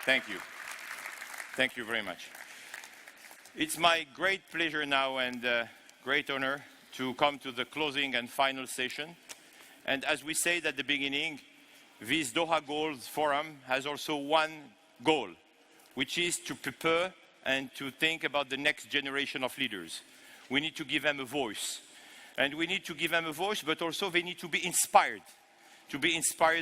Thank you. Thank you very much. It's my great pleasure now and great honor to come to the closing and final session. And as we said at the beginning, this Doha Goals Forum has also one goal, which is to prepare and to think about the next generation of leaders. We need to give them a voice. And we need to give them a voice, but also they need to be inspired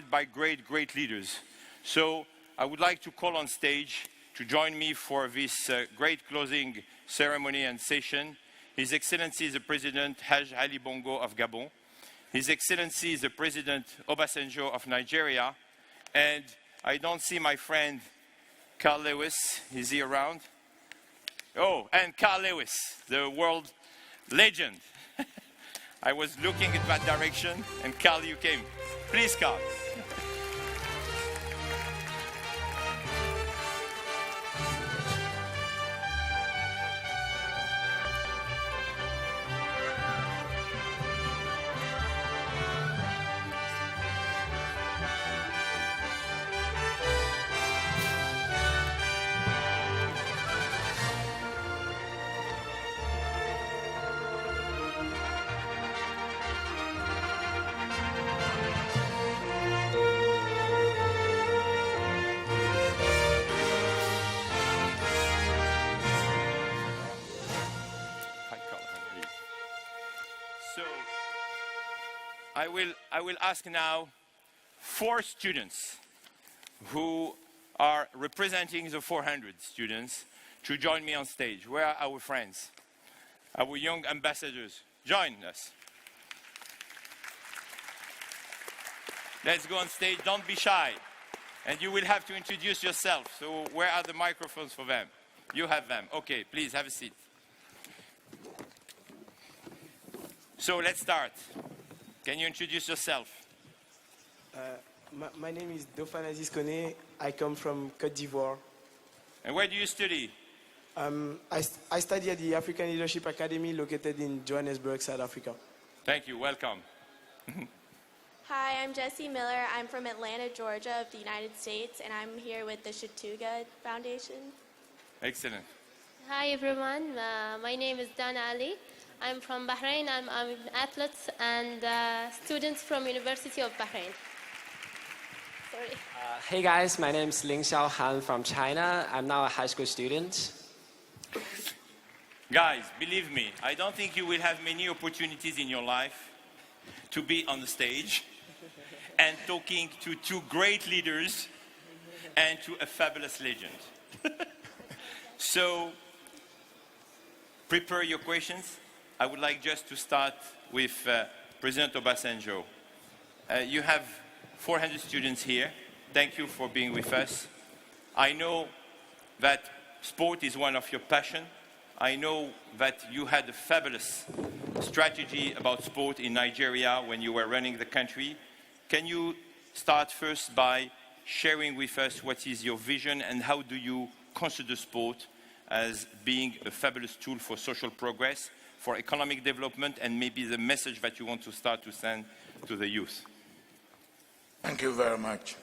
by great, great leaders. So I would like to call on stage to join me for this great closing ceremony and session His Excellency the President Haj Ali Bongo of Gabon, His Excellency the President Obasanjo of Nigeria, and I don't see my friend Carl Lewis. Is he around? Oh, and Carl Lewis, the world legend. I was looking at that direction, and Carl, you came. Please, Carl. I will ask now 4 students who are representing the 400 students to join me on stage. Where are our friends? Our young ambassadors. Join us. Let's go on stage. Don't be shy. And you will have to introduce yourself. So where are the microphones for them? You have them. Okay, please have a seat. So let's start. Can you introduce yourself? My name is Dauphin Aziz Kone. I come from Côte d'Ivoire. And where do you study? I study at the African Leadership Academy located in Johannesburg, South Africa. Thank you. Welcome. Hi, I'm Jessie Miller. I'm from Atlanta, Georgia of the United States, and I'm here with the Chattooga Foundation. Excellent. Hi, everyone. My name is Dana Ali. I'm from Bahrain. I'm an athlete and student from University of Bahrain. Sorry. Hey guys, my name is Ling Xiao Han from China. I'm now a high school student. Guys, believe me, I don't think you will have many opportunities in your life to be on the stage and talking to 2 great leaders and to a fabulous legend. So, prepare your questions. I would like just to start with President Obasanjo. You have 400 students here. Thank you for being with us. I know that sport is one of your passions. I know that you had a fabulous strategy about sport in Nigeria when you were running the country. Can you start first by sharing with us what is your vision and how do you consider sport as being a fabulous tool for social progress, for economic development, and maybe the message that you want to start to send to the youth? Thank you very much,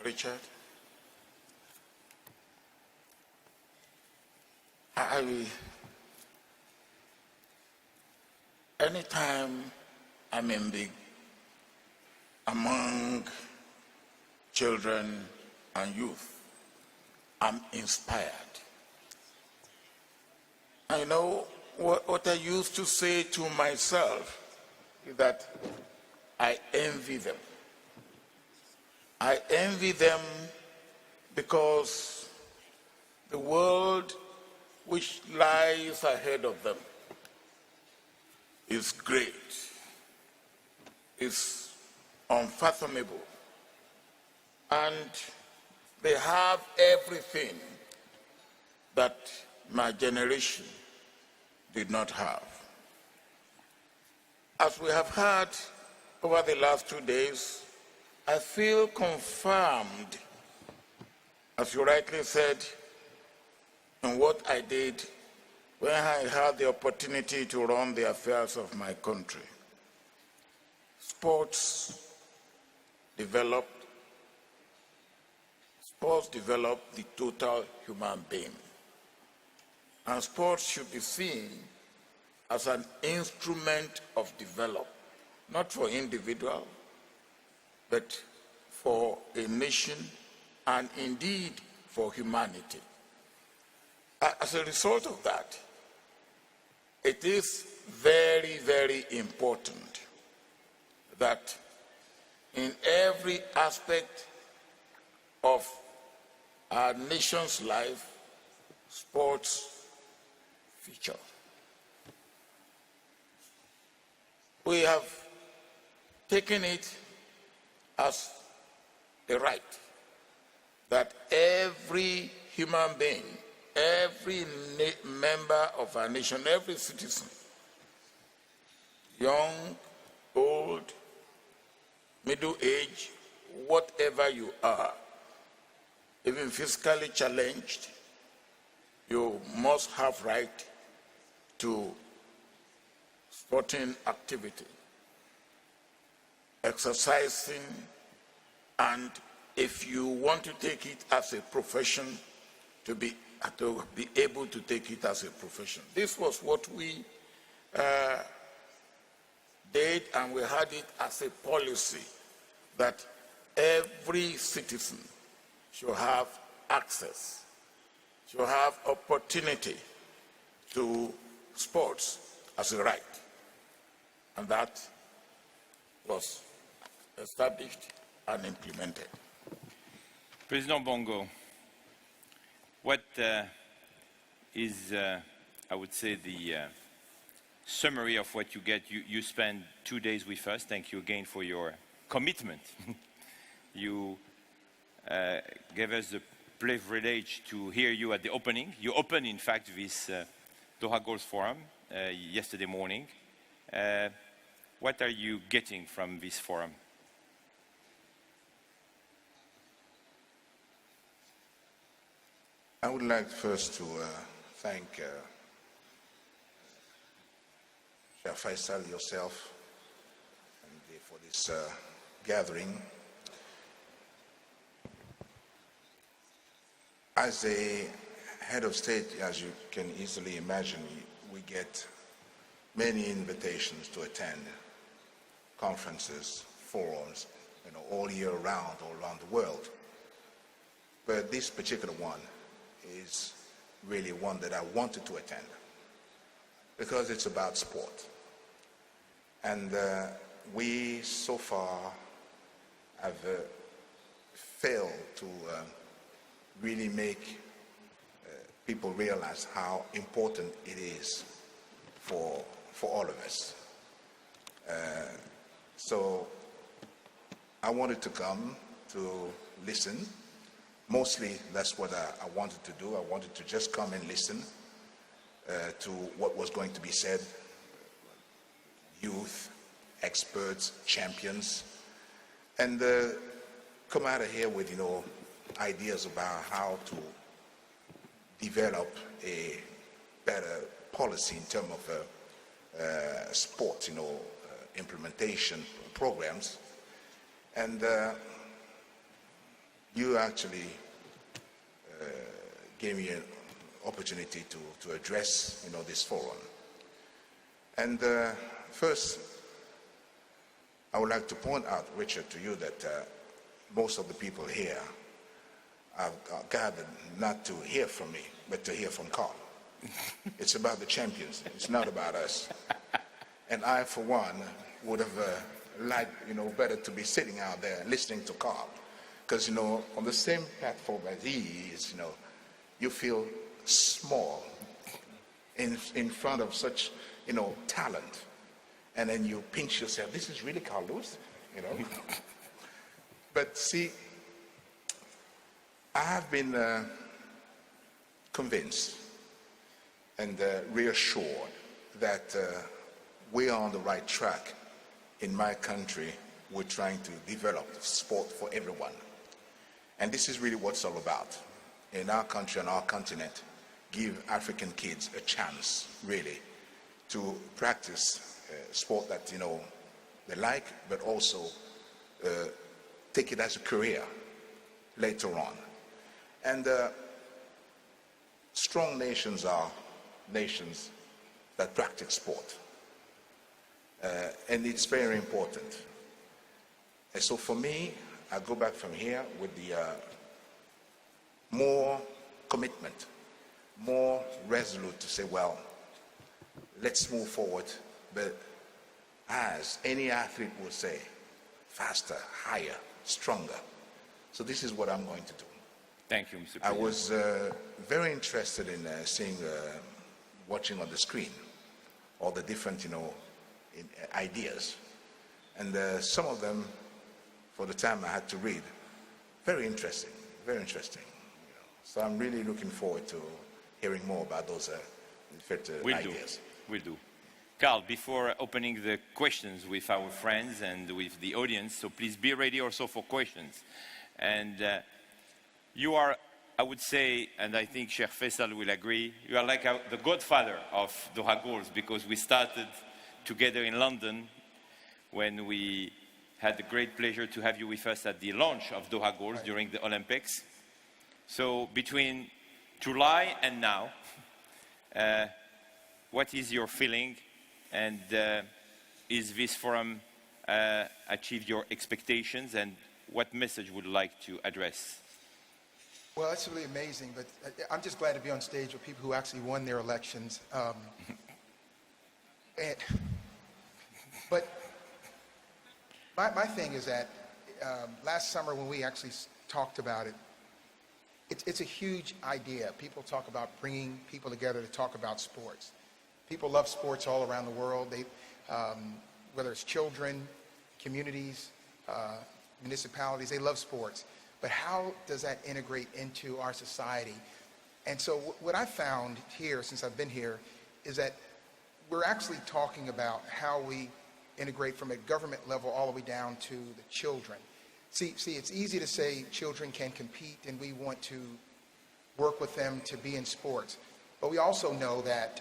Richard. Anytime I'm among children and youth, I'm inspired. I know what I used to say to myself is that I envy them. I envy them because the world which lies ahead of them is great, is unfathomable, and they have everything that my generation did not have. As we have heard over the last 2 days, I feel confirmed, as you rightly said, in what I did when I had the opportunity to run the affairs of my country. Sports developed, sports develop the total human being. And sports should be seen as an instrument of development, not for individual, but for a nation and indeed for humanity. As a result of that, it is very, very important that in every aspect of our nation's life, sports feature. We have taken it as a right that every human being, every member of our nation, every citizen, young, old, middle age, whatever you are, even physically challenged, you must have right to sporting activity, exercising, and if you want to take it as a profession, to be able to take it as a profession. This was what we did, and we had it as a policy that every citizen should have access, should have opportunity to sports as a right. And that was established and implemented. President Bongo, what is, I would say, the summary of what you get? You spent 2 days with us. Thank you again for your commitment. You gave us the privilege to hear you at the opening. You opened, in fact, this Doha GOALS Forum yesterday morning. What are you getting from this forum? I would like first to thank Chef Faisal, yourself, and for this gathering. As a head of state, as you can easily imagine, we get many invitations to attend conferences, forums, all year round, all around the world. But this particular one is really one that I wanted to attend because it's about sport. And we so far have failed to really make people realize how important it is for all of us. So I wanted to come to listen. Mostly that's what I wanted to do. I wanted to just come and listen to what was going to be said. Youth, experts, champions, and come out of here with, ideas about how to develop a better policy in terms of sport, implementation programs. And you actually gave me an opportunity to address, this forum. And first, I would like to point out, Richard, to you that most of the people here are gathered not to hear from me, but to hear from Carl. It's about the champions. It's not about us. And I, for one, would have liked, better to be sitting out there listening to Carl. Because, on the same platform as he is, you feel small in front of such, talent. And then you pinch yourself. This is really Carl Lewis, But see, I have been convinced and reassured that we are on the right track. In my country, we're trying to develop sport for everyone. And this is really what it's all about. In our country and our continent, give African kids a chance, really, to practice sport that, they like, but also take it as a career later on. And strong nations are nations that practice sport. And it's very important. And so for me, I go back from here with the more commitment, more resolute to say, well, let's move forward, but as any athlete would say, faster, higher, stronger. So this is what I'm going to do. Thank you, Mr. I President. was very interested in watching on the screen all the different, ideas. And some of them, for the time I had to read, very interesting, very interesting. So I'm really looking forward to hearing more about those ideas. We'll do. Carl, before opening the questions with our friends and with the audience, so please be ready also for questions. And you are, I would say, and I think Sheikh Faisal will agree, you are like the godfather of Doha Goals, because we started together in London when we had the great pleasure to have you with us at the launch of Doha Goals during the Olympics. So between July and now, what is your feeling? And is this forum achieved your expectations? And what message would you like to address? Well, that's really amazing, but I'm just glad to be on stage with people who actually won their elections. But my thing is that last summer when we actually talked about it, it's a huge idea. People talk about bringing people together to talk about sports. People love sports all around the world. Whether it's children, communities, municipalities, they love sports. But how does that integrate into our society? And so what I've found here, since I've been here, is that we're actually talking about how we integrate from a government level all the way down to the children. See, it's easy to say children can compete and we want to work with them to be in sports. But we also know that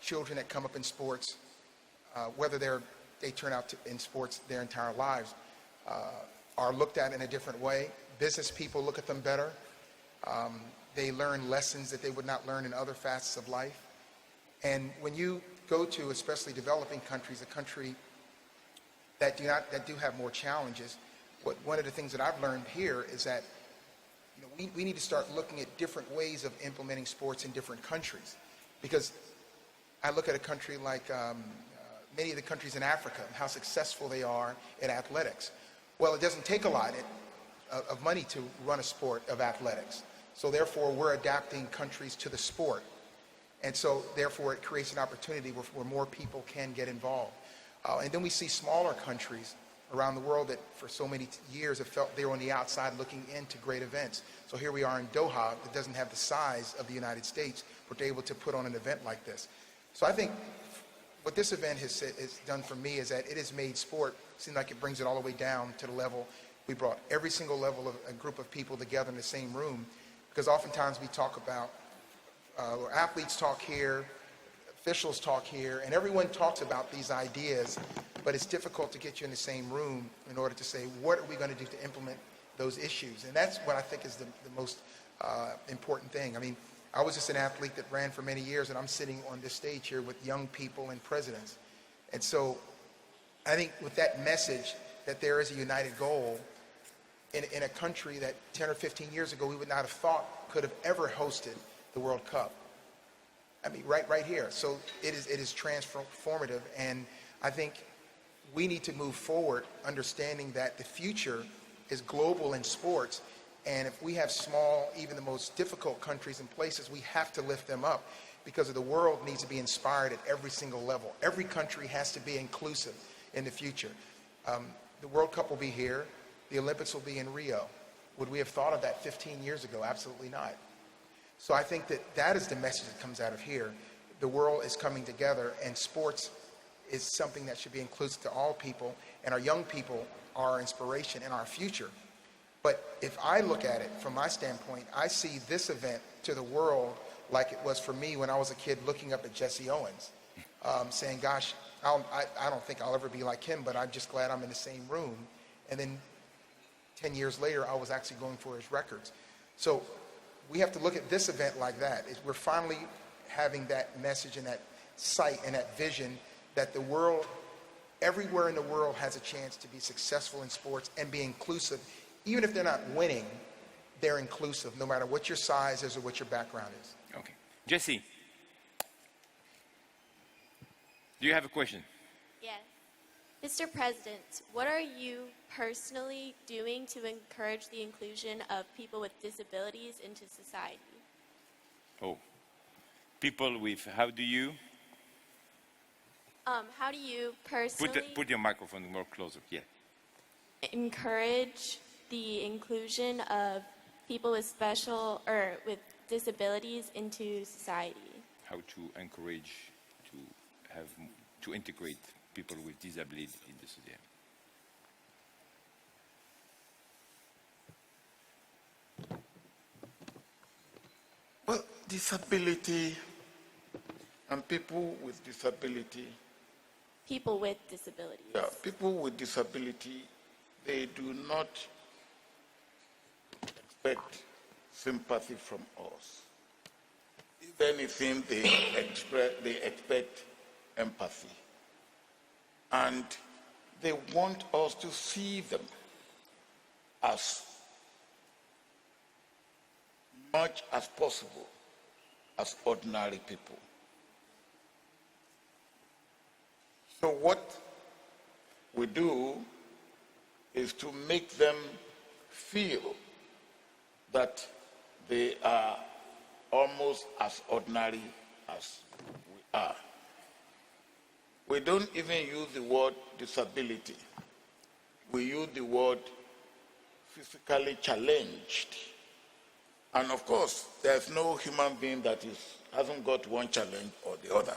children that come up in sports, whether they turn out in sports their entire lives, are looked at in a different way. Business people look at them better. They learn lessons that they would not learn in other facets of life. And when you go to, especially developing countries, a country that do have more challenges, one of the things that I've learned here is that we need to start looking at different ways of implementing sports in different countries. Because I look at a country like many of the countries in Africa, how successful they are in athletics. Well, it doesn't take a lot of money to run a sport of athletics. So therefore, we're adapting countries to the sport. And so therefore, it creates an opportunity where more people can get involved. And then we see smaller countries around the world that for so many years have felt they were on the outside looking into great events. So here we are in Doha that doesn't have the size of the United States, but they're able to put on an event like this. So I think what this event has done for me is that it has made sport seem like it brings it all the way down to the level. We brought every single level of a group of people together in the same room, because oftentimes we talk about, athletes talk here, officials talk here, and everyone talks about these ideas, but it's difficult to get you in the same room in order to say, what are we going to do to implement those issues? And that's what I think is the most important thing. I mean, I was just an athlete that ran for many years, and I'm sitting on this stage here with young people and presidents. And so I think with that message that there is a united goal in a country that 10 or 15 years ago we would not have thought could have ever hosted the World Cup. I mean, right here. So it is transformative, and I think we need to move forward understanding that the future is global in sports. And if we have small, even the most difficult countries and places, we have to lift them up, because the world needs to be inspired at every single level. Every country has to be inclusive in the future. The World Cup will be here. The Olympics will be in Rio. Would we have thought of that 15 years ago? Absolutely not. So I think that is the message that comes out of here. The world is coming together, and sports is something that should be inclusive to all people, and our young people are our inspiration and our future. But if I look at it from my standpoint, I see this event to the world like it was for me when I was a kid looking up at Jesse Owens, saying, gosh, I don't think I'll ever be like him, but I'm just glad I'm in the same room. And then 10 years later, I was actually going for his records. So we have to look at this event like that. We're finally having that message and that sight and that vision that the world, everywhere in the world, has a chance to be successful in sports and be inclusive. Even if they're not winning, they're inclusive, no matter what your size is or what your background is. Okay. Jesse, do you have a question? Yes. Mr. President, what are you personally doing to encourage the inclusion of people with disabilities into society? Oh, people with, how do you? How do you personally Put your microphone more closer, yeah. encourage the inclusion of people with special or with disabilities into society? How to encourage to integrate people with disabilities in the society. Well, disability and people with disability, People with disabilities. yeah, people with disability, they do not expect sympathy from us. If anything, they expect empathy. And they want us to see them as much as possible as ordinary people. So what we do is to make them feel that they are almost as ordinary as we are. We don't even use the word disability. We use the word physically challenged. And of course, there's no human being that hasn't got one challenge or the other.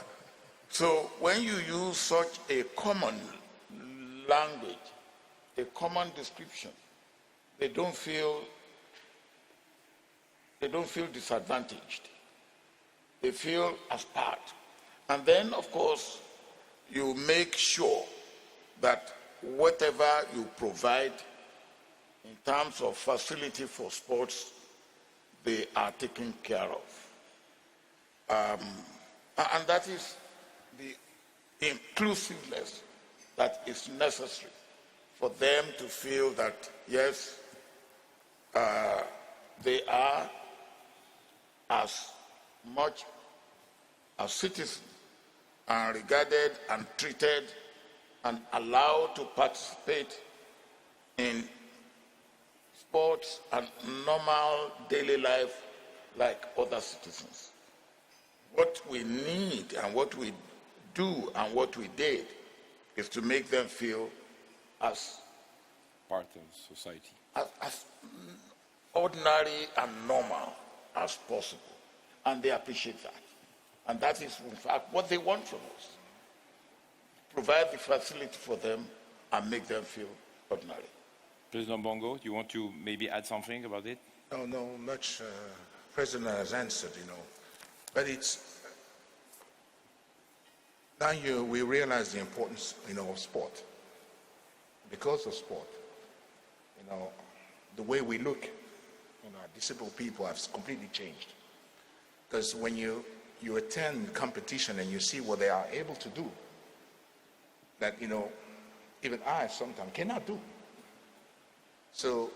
So when you use such a common language, a common description, they don't feel disadvantaged. They feel as part. And then, of course, you make sure that whatever you provide in terms of facility for sports, they are taken care of. And that is the inclusiveness that is necessary for them to feel that, yes, they are as much as citizens and regarded and treated and allowed to participate in sports and normal daily life like other citizens. What we need and what we do and what we did is to make them feel as Part of society. as ordinary and normal as possible. And they appreciate that. And that is, in fact, what they want from us. Provide the facility for them and make them feel ordinary. President Bongo, do you want to maybe add something about it? No, much. President has answered, But it's now we realize the importance, of sport. Because of sport, the way we look, disabled people have completely changed. Because when you attend competition and you see what they are able to do, that even I sometimes cannot do. So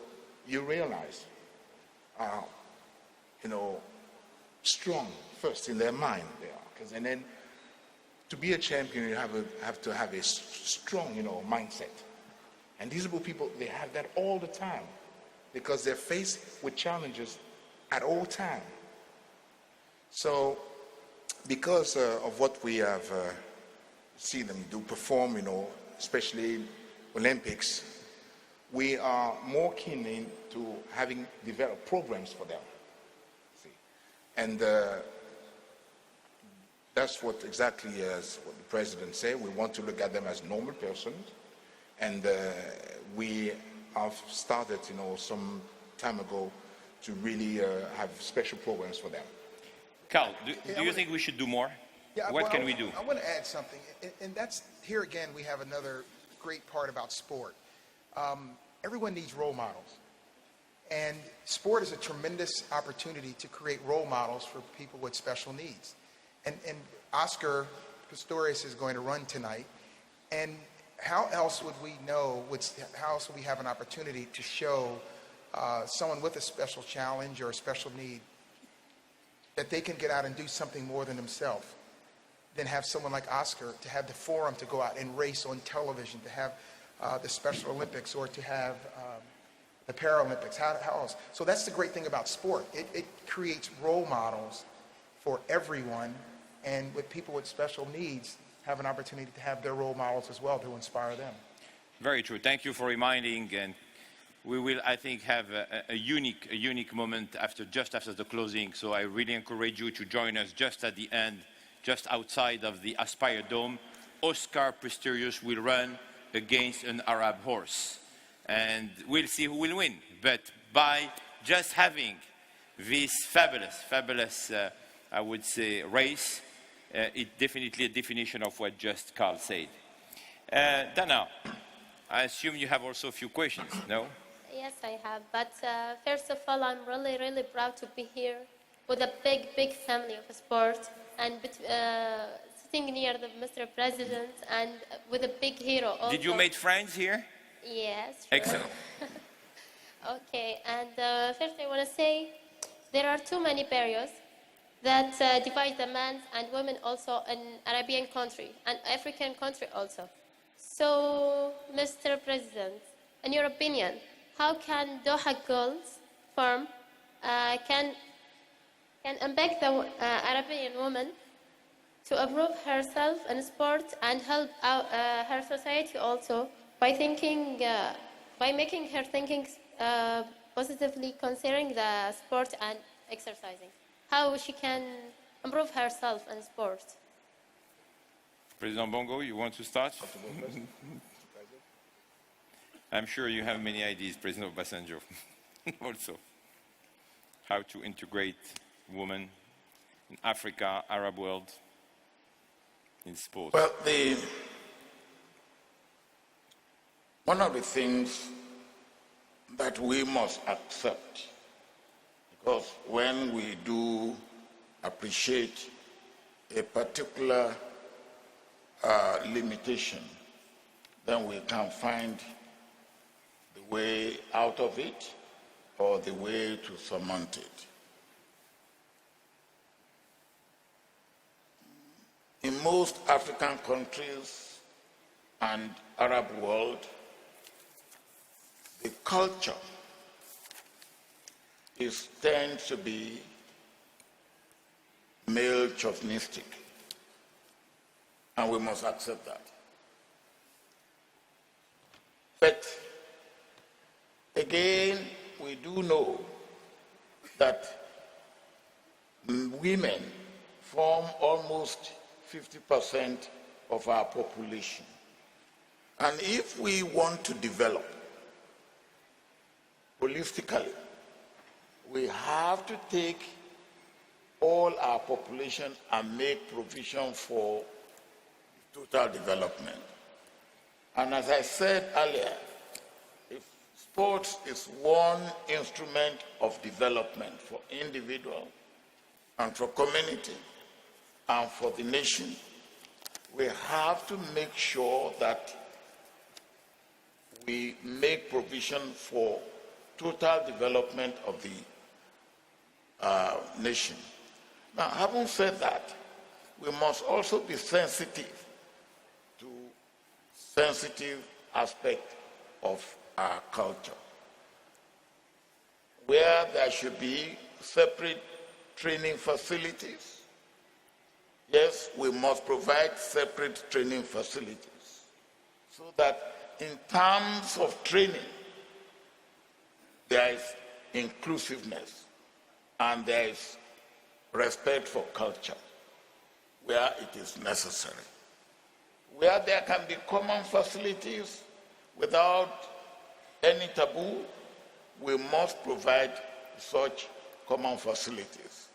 you realize how strong first in their mind they are, and then to be a champion you have to have a strong mindset. And disabled people, they have that all the time because they're faced with challenges at all time. So because of what we have seen them do perform, especially in Olympics, we are more keen into having developed programs for them. See? And that's what exactly as what the president said. We want to look at them as normal persons. And we have started, some time ago to really have special programs for them. Carl, do you think we should do more? Yeah, What can we do? I want to add something, and that's, here again, we have another great part about sport. Everyone needs role models. And sport is a tremendous opportunity to create role models for people with special needs. And Oscar Pistorius is going to run tonight. And how else would we know, how else would we have an opportunity to show someone with a special challenge or a special need that they can get out and do something more than themselves, than have someone like Oscar to have the forum to go out and race on television, to have the Special Olympics, or to have the Paralympics. How else? So that's the great thing about sport. It creates role models for everyone, and with people with special needs have an opportunity to have their role models as well to inspire them. Very true. Thank you for reminding, and we will, I think, have a unique moment just after the closing. So I really encourage you to join us just at the end, just outside of the Aspire Dome. Oscar Pistorius will run against an Arab horse, and we'll see who will win. But by just having this fabulous, I would say, race, it's definitely a definition of what just Carl said. Dana, I assume you have also a few questions, no? Yes, I have. But first of all, I'm really proud to be here with a big family of sport, and sitting near the Mr. President, and with a big hero also. Did you make friends here? Yes. Sure. Excellent. Okay, and first I want to say there are too many barriers that divide the men and women also in Arabian country and African country also. So, Mr. President, in your opinion, how can Doha GOALS firm can impact the Arabian woman to improve herself in sport and help out, her society also by making her thinking positively concerning the sport and exercising? How she can improve herself in sport? President Bongo, you want to start? I'm sure you have many ideas, President Obasanjo, also. How to integrate women in Africa, Arab world, in sport. Well, one of the things that we must accept, because when we do appreciate a particular limitation, then we can find the way out of it or the way to surmount it. In most African countries and Arab world, the culture tends to be male chauvinistic, and we must accept that. But again, we do know that women form almost 50% of our population. And if we want to develop holistically, we have to take all our population and make provision for total development. And as I said earlier, if sports is one instrument of development for individual and for community and for the nation, we have to make sure that we make provision for total development of the nation. Now, having said that, we must also be sensitive to sensitive aspect of our culture, where there should be separate training facilities. Yes, we must provide separate training facilities so that in terms of training, there is inclusiveness and there is respect for culture where it is necessary. Where there can be common facilities without any taboo, we must provide such common facilities.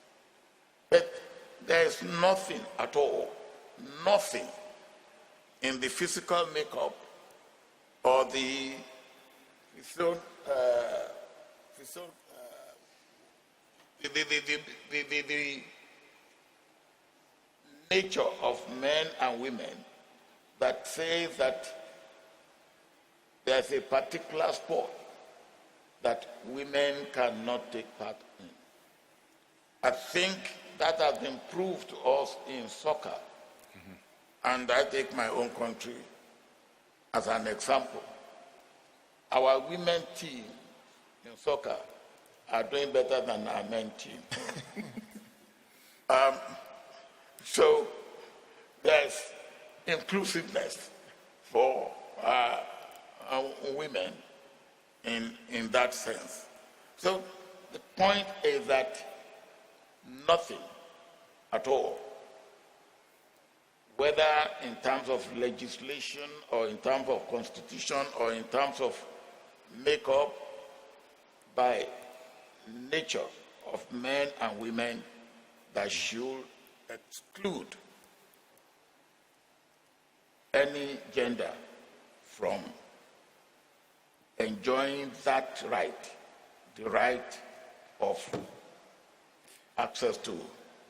But there is nothing at all, nothing in the physical makeup or the so the nature of men and women that says that there's a particular sport that women cannot take part in. I think that has been proved to us in soccer. And I take my own country as an example. Our women team in soccer are doing better than our men team. So there's inclusiveness for women in that sense. So the point is that nothing at all, whether in terms of legislation or in terms of constitution or in terms of makeup, by nature of men and women, that should exclude any gender from enjoying that right, the right of access to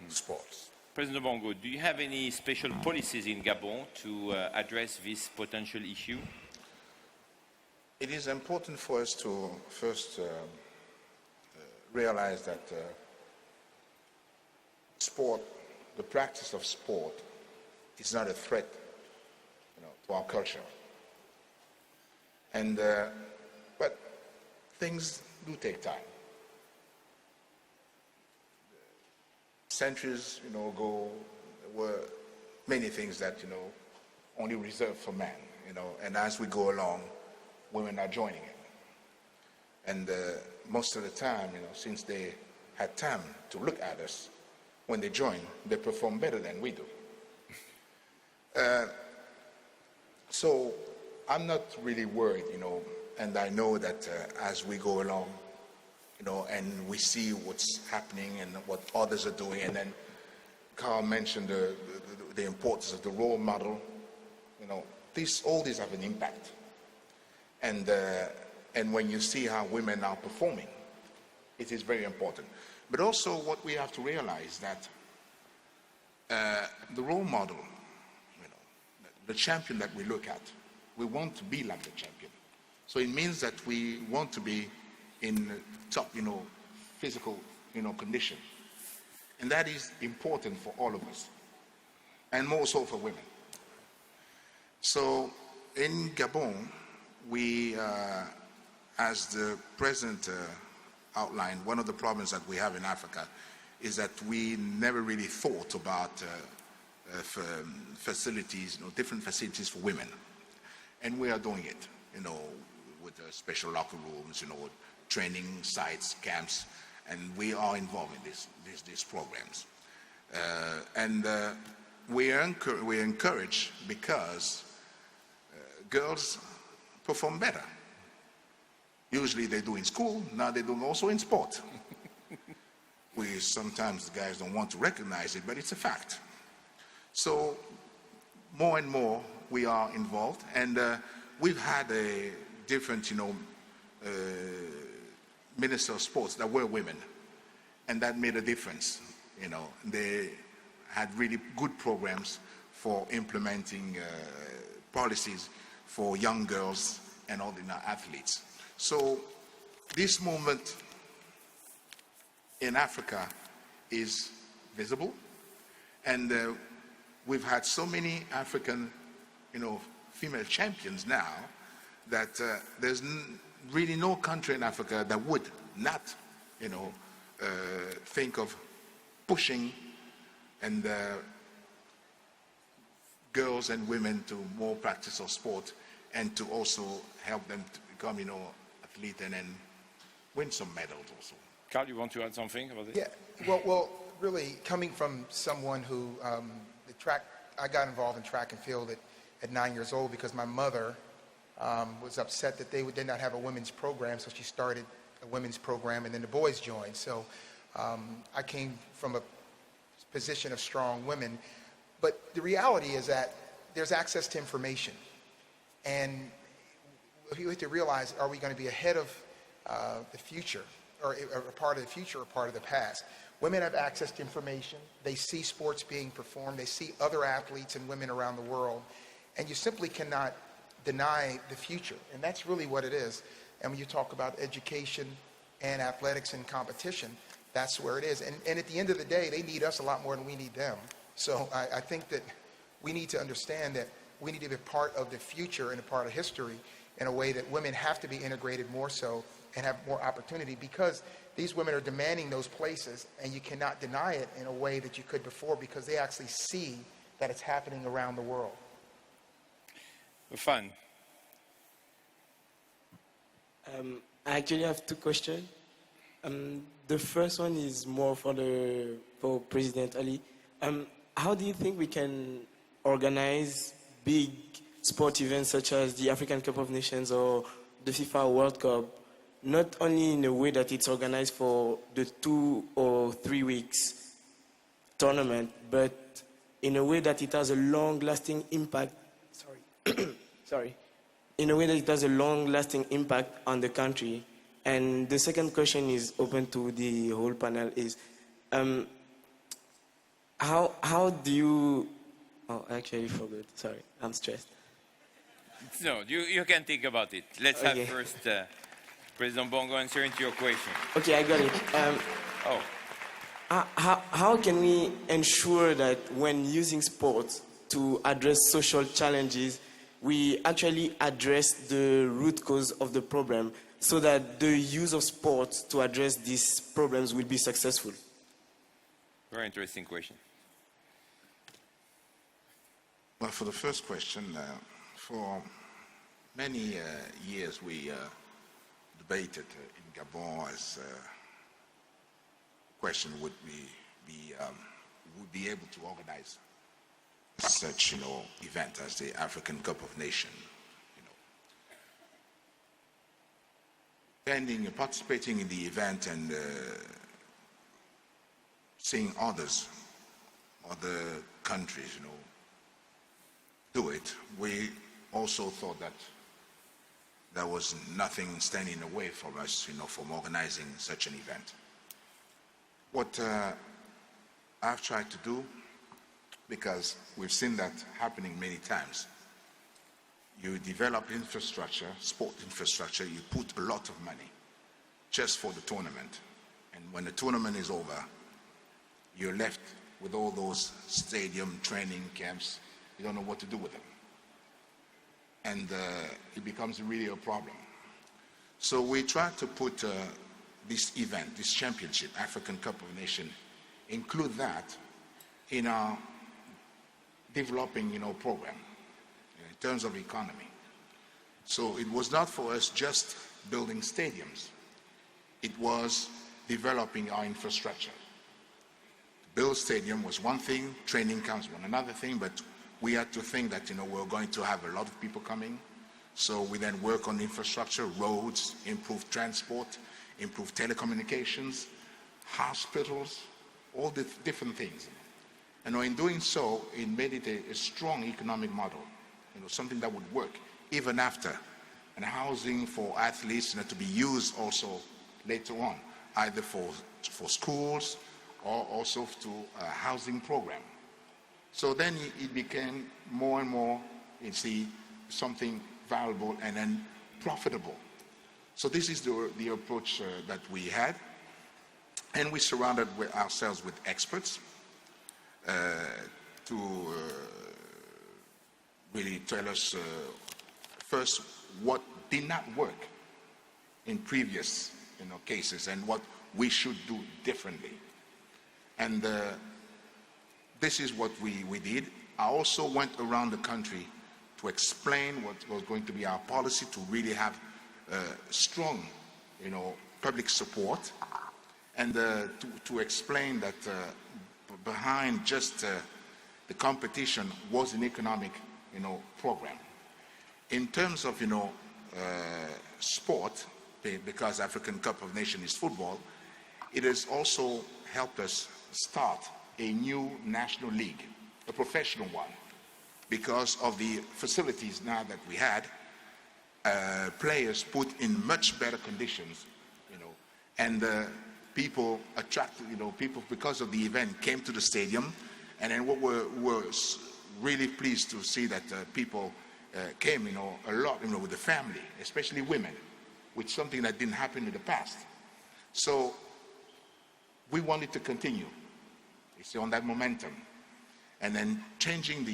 sports. President Bongo, do you have any special policies in Gabon to address this potential issue? It is important for us to first realize that sport, the practice of sport, is not a threat, to our culture. And but things do take time. Centuries, ago, there were many things that, only reserved for men, and as we go along, women are joining it. And most of the time, since they had time to look at us, when they join, they perform better than we do. So I'm not really worried, and I know that as we go along, and we see what's happening and what others are doing, and then Carl mentioned the importance of the role model, all these have an impact. And when you see how women are performing, it is very important. But also what we have to realize that the role model, the champion that we look at, we want to be like the champion. So it means that we want to be in top, physical, condition. And that is important for all of us, and more so for women. So in Gabon, we, as the president outlined, one of the problems that we have in Africa is that we never really thought about facilities, different facilities for women. And we are doing it, with special locker rooms, training sites, camps, and we are involved in these programs. We're encouraged because girls perform better. Usually they do in school, now they do also in sport. Sometimes the guys don't want to recognize it, but it's a fact. So more and more we are involved, and we've had a different, minister of sports that were women, and that made a difference. They had really good programs for implementing policies for young girls and all the athletes. So this movement in Africa is visible, and we've had so many African, female champions now that there's really no country in Africa that would not, think of pushing and girls and women to more practice of sport, and to also help them to become, athlete and then win some medals also. Carl, you want to add something about this? Yeah, well, really coming from someone who, I got involved in track and field at 9 years old because my mother was upset that they did not have a women's program, so she started a women's program, and then the boys joined. So I came from a position of strong women. But the reality is that there's access to information. And you have to realize, are we going to be ahead of the future? are a part of the future or part of the past. Women have access to information. They see sports being performed. They see other athletes and women around the world. And you simply cannot deny the future. And that's really what it is. And when you talk about education and athletics and competition, that's where it is. And at the end of the day, they need us a lot more than we need them. So I think that we need to understand that we need to be a part of the future and a part of history in a way that women have to be integrated more so and have more opportunity, because these women are demanding those places, and you cannot deny it in a way that you could before, because they actually see that it's happening around the world. Fun. I actually have two questions. The first one is more for President Ali. How do you think we can organize big sport events such as the African Cup of Nations or the FIFA World Cup, not only in a way that it's organized for the 2 or 3 weeks tournament, but in a way that it has a long-lasting impact? Sorry. In a way that it has a long-lasting impact on the country. And the second question is open to the whole panel: is how do you? Oh, I actually forgot. Sorry, I'm stressed. No, you can think about it. Let's have first President Bongo answering to your question. Okay, I got it. How can we ensure that when using sports to address social challenges, we actually address the root cause of the problem, so that the use of sports to address these problems will be successful? Very interesting question. Well, for the first question, for many years we debated in Gabon as question would be able to organize such, event as the African Cup of Nations. Participating in the event and seeing other countries, do it, we also thought that there was nothing standing in the way for us, from organizing such an event. What I've tried to do, because we've seen that happening many times, you develop infrastructure, sport infrastructure, you put a lot of money just for the tournament. And when the tournament is over, you're left with all those stadium training camps. You don't know what to do with them. And it becomes really a problem. So we try to put this event, this championship, African Cup of Nations, include that in our developing, program in terms of economy. So it was not for us just building stadiums. It was developing our infrastructure. Build stadium was one thing, training camps was another thing, but we had to think that, we're going to have a lot of people coming. So we then work on infrastructure, roads, improve transport, improve telecommunications, hospitals, all the different things. And in doing so, it made it a strong economic model, something that would work even after. And housing for athletes to be used also later on, either for schools or also to a housing program. So then it became more and more, something valuable and then profitable. So this is the approach that we had. And we surrounded ourselves with experts to really tell us first what did not work in previous cases and what we should do differently. And this is what we did. I also went around the country to explain what was going to be our policy, to really have strong, public support, and to explain that behind just the competition was an economic, program. In terms of, sport, because African Cup of Nations is football, it has also helped us start a new national league, a professional one, because of the facilities now that we had, players put in much better conditions, And people attracted, people because of the event came to the stadium. And then what was really pleased to see that people came, a lot, with the family, especially women, which is something that didn't happen in the past. So we wanted to continue, on that momentum, and then changing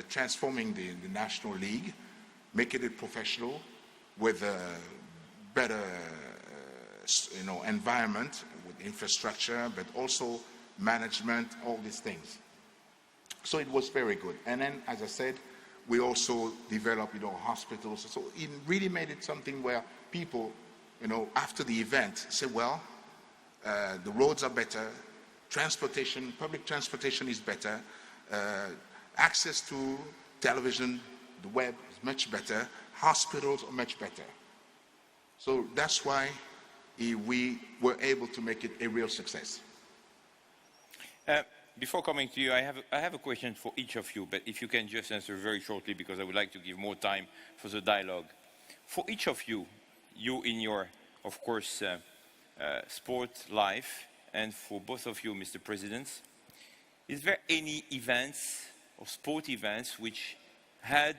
transforming the National League, making it professional with a better, environment with infrastructure, but also management, all these things. So it was very good. And then, as I said, we also developed, hospitals. So it really made it something where people, after the event say, well, the roads are better, public transportation is better, access to television, the web is much better, hospitals are much better. So that's why we were able to make it a real success. Before coming to you, I have a question for each of you, but if you can just answer very shortly, because I would like to give more time for the dialogue. For each of you, in your, of course, sport life, and for both of you, Mr. President, is there any events or sport events which had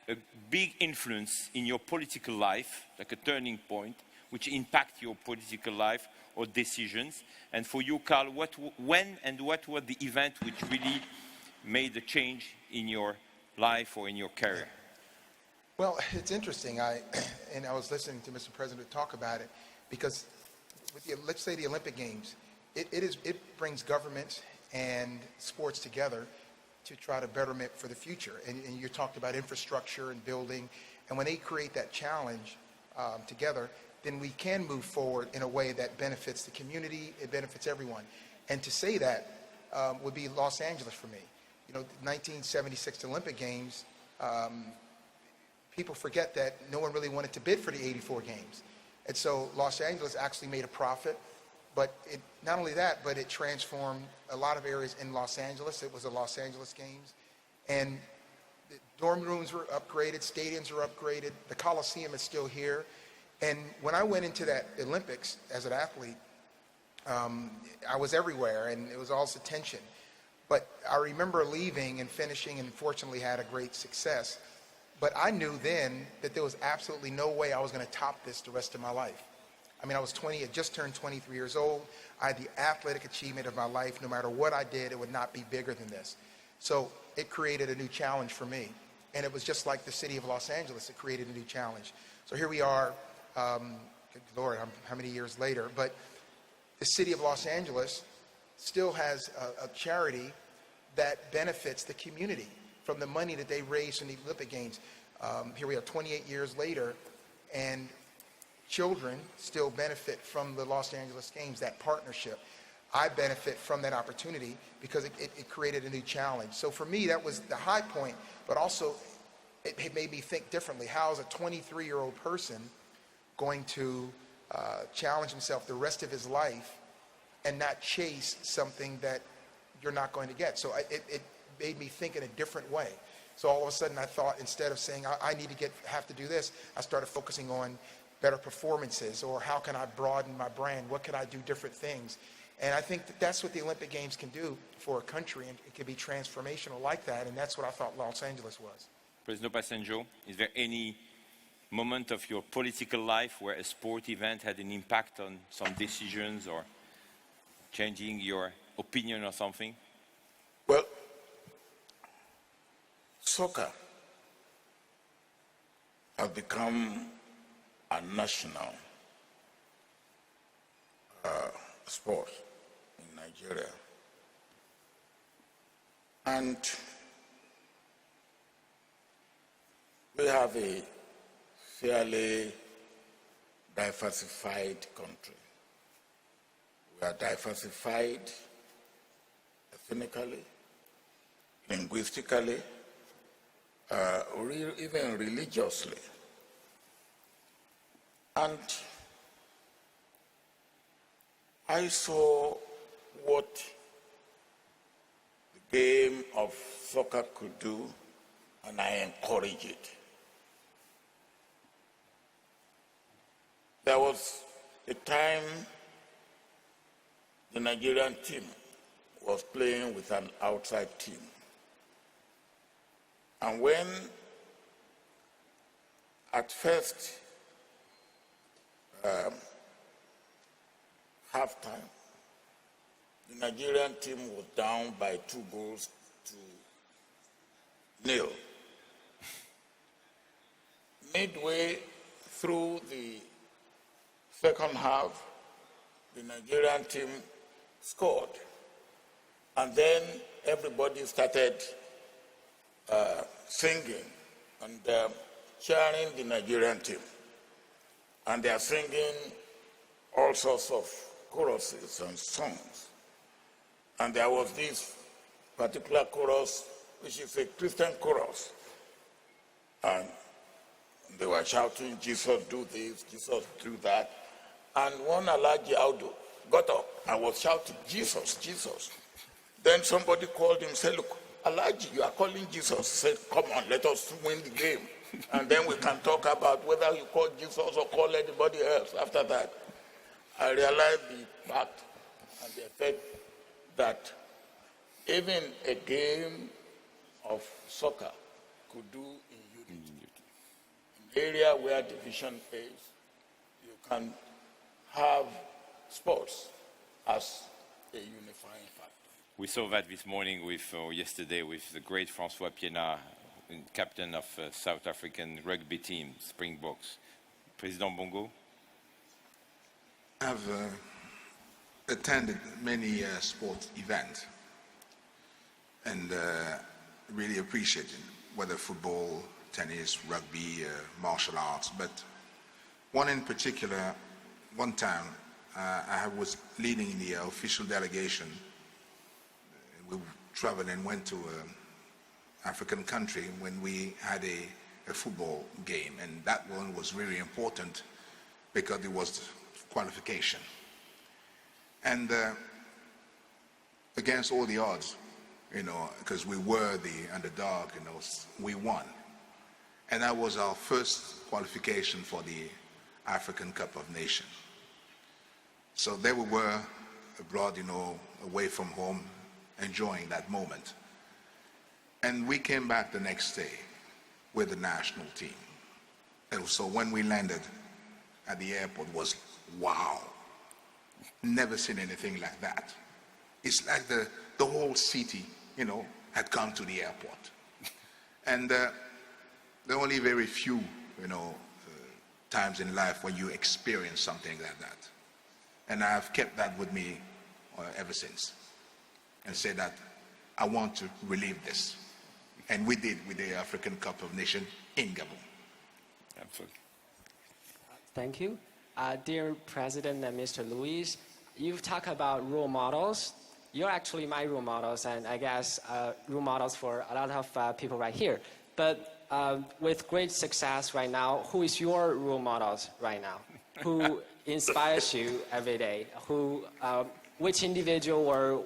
a big influence in your political life, like a turning point, which impact your political life or decisions? And for you, Carl, when and what was the event which really made a change in your life or in your career? Well, it's interesting. I was listening to Mr. President talk about it, because let's say the Olympic Games, it brings government and sports together to try to betterment for the future. And you talked about infrastructure and building, and when they create that challenge together, then we can move forward in a way that benefits the community, it benefits everyone. And to say that would be Los Angeles for me. The 1976 Olympic Games, people forget that no one really wanted to bid for the 84 games. And so Los Angeles actually made a profit, but not only that, but it transformed a lot of areas in Los Angeles. It was the Los Angeles Games. And the dorm rooms were upgraded, stadiums were upgraded, the Coliseum is still here. And when I went into that Olympics as an athlete, I was everywhere, and it was all attention. But I remember leaving and finishing, and fortunately had a great success. But I knew then that there was absolutely no way I was going to top this the rest of my life. I mean, I was 20, I just turned 23 years old. I had the athletic achievement of my life. No matter what I did, it would not be bigger than this. So it created a new challenge for me. And it was just like the city of Los Angeles. It created a new challenge. So here we are, good Lord, how many years later? But the city of Los Angeles still has a charity that benefits the community from the money that they raised in the Olympic Games. Here we are 28 years later, and children still benefit from the Los Angeles Games, that partnership. I benefit from that opportunity because it created a new challenge. So for me, that was the high point, but also it made me think differently. How is a 23-year-old person going to challenge himself the rest of his life and not chase something that you're not going to get? So it made me think in a different way. So all of a sudden I thought, instead of saying I need to have to do this, I started focusing on better performances, or how can I broaden my brand? What can I do different things? And I think that's what the Olympic Games can do for a country, and it can be transformational like that, and that's what I thought Los Angeles was. President Obasanjo, is there any moment of your political life where a sport event had an impact on some decisions or changing your opinion or something? Well, soccer has become a national sport in Nigeria. And we have a fairly diversified country. We are diversified ethnically, linguistically, even religiously. And I saw what the game of soccer could do, and I encourage it. There was the time the Nigerian team was playing with an outside team. And when at first halftime, the Nigerian team was down by 2-0. Midway through the second half, the Nigerian team scored. And then everybody started singing and cheering the Nigerian team. And they are singing all sorts of choruses and songs. And there was this particular chorus, which is a Christian chorus. And they were shouting, Jesus do this, Jesus do that. And one Alhaji Audu got up and was shouting, Jesus, Jesus. Then somebody called him and said, look, Alhaji, you are calling Jesus. He said, come on, let us win the game. And then we can talk about whether you call Jesus or call anybody else after that. I realized the fact and the effect that even a game of soccer could do in unity. In an area where division is, you can have sports as a unifying factor. We saw that this morning yesterday with the great François Pienaar, captain of South African rugby team, Springboks. President Bongo? I've attended many sports events and really appreciated whether football, tennis, rugby, martial arts, but one in particular, one time I was leading the official delegation. We traveled and went to an African country when we had a football game, and that one was really important because it was qualification. And against all the odds, because we were the underdog, we won. And that was our first qualification for the African Cup of Nations. So there we were abroad, away from home, enjoying that moment. And we came back the next day with the national team. And so when we landed at the airport, was wow. Never seen anything like that. It's like the whole city, had come to the airport. And there are only very few, times in life when you experience something like that. And I've kept that with me ever since. And said that I want to relive this. And we did with the African Cup of Nations in Gabon. Absolutely. Thank you. Dear President and Mr. Luis, you've talked about role models. You're actually my role models, and I guess role models for a lot of people right here. But with great success right now, who is your role models right now? Who inspires you every day? Which individual or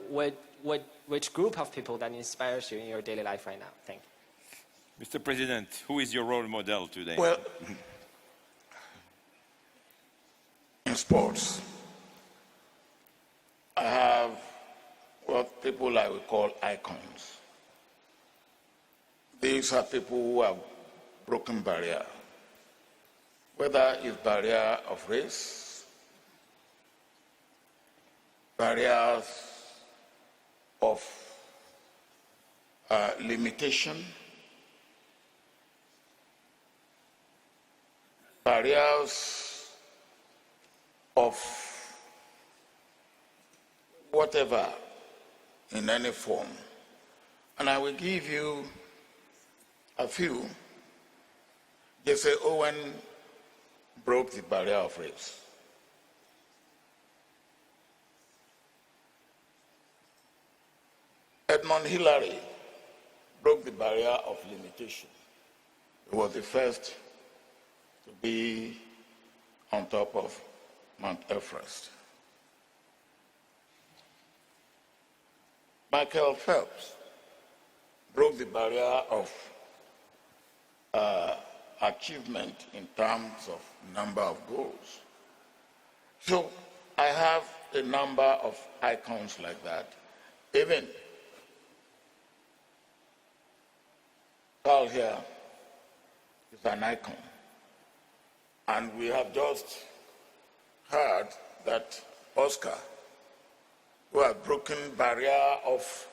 which group of people that inspires you in your daily life right now? Thank you. Mr. President, who is your role model today? Well, in sports, I have what people I would call icons. These are people who have broken barrier, whether it's barrier of race, barriers of limitation, barriers of whatever in any form. And I will give you a few. They say Owen broke the barrier of race. Edmund Hillary broke the barrier of limitation. He was the first to be on top of Mount Everest. Michael Phelps broke the barrier of achievement in terms of number of goals. So I have a number of icons like that. Even Carl here is an icon. And we have just heard that Oscar, who has broken barrier of